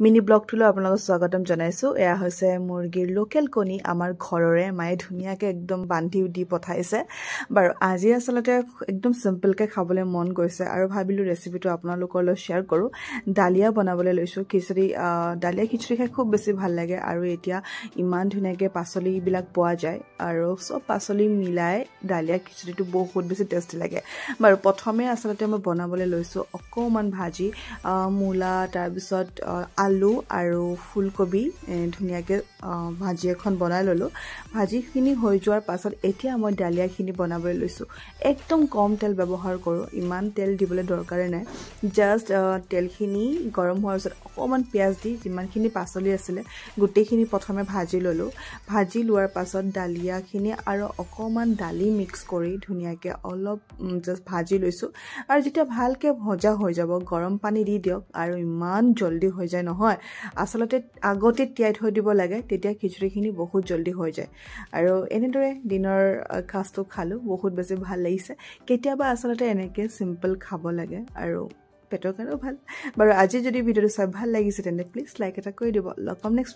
Mini ব্লগটোলৈ আপোনালোকক স্বাগতম জনাইছো। এয়া হৈছে মুৰ্গীৰ লোকেল কণী আমাৰ ঘৰৰে মায়ে ধুনীয়াকৈ একদম বান্ধি দি পঠাইছে। বাৰু আজি আসলতে একদম সিম্পলকৈ খাবলৈ মন গৈছে আৰু ভাবিলো ৰেচিপিটো আপোনালোকৰ লগত শ্বেয়াৰ কৰো। ডালিয়া বনাবলৈ লৈছো। ডালিয়া খিচুৰি খাই খুব বেছি ভাল লাগে আৰু এতিয়া ইমান ধুনীয়াকৈ পাচলিবিলাক পোৱা যায় আৰু সব পাচলি মিলাই ডালিয়া খিচুৰিটো বহুত বেছি টেষ্টি লাগে। বাৰু প্ৰথমে আসলতে মই বনাবলৈ লৈছো অকমান ভাজি মূলা তাৰ পিছত আলু আৰু ফুলকবি ধুনীয়াকৈ ভাজি এখন বনাই ললো। ভাজিখিনি হৈ যোৱাৰ পাছত এতিয়া মই ডালিয়াখিনি বনাবলৈ লৈছো। একদম কম তেল ব্যৱহাৰ কৰো, ইমান তেল দিবলৈ দৰকাৰ নাই। জাস্ট তেলখিনি গৰম হোৱাৰ পিছত অকমান পিয়াজ দি যিমানখিনি পাচলি আছিলে গোটেইখিনি প্ৰথমে ভাজি ললো। ভাজি লোৱাৰ পাছত ডালিয়াখিনি আৰু অকমান দালি মিক্স কৰি ধুনীয়াকৈ অলপ জাস্ট ভাজি লৈছো আৰু যেতিয়া ভালকৈ ভজা হৈ যাব গৰম পানী দি দিয়ক আৰু ইমান জলদি হৈ যায় নহয়। আসলতে আগতে তিয়াই থৈ দিব লাগে, তেতিয়া খিচুৰিখিনি বহুত জলদি হৈ যায়। আৰু এনেদৰে দিনৰ খাজটো খালো, বহুত বেছি ভাল লাগিছে। কেতিয়াবা আসলতে এনেকৈ সিম্পল খাব লাগে আৰু পেটৰ কাৰণেও ভাল। বাৰু আজি যদি ভিডিঅ'টো চাই ভাল লাগিছে তেন্তে প্লিজ লাইক এটা কৰি দিব। লগ পাম নেক্সট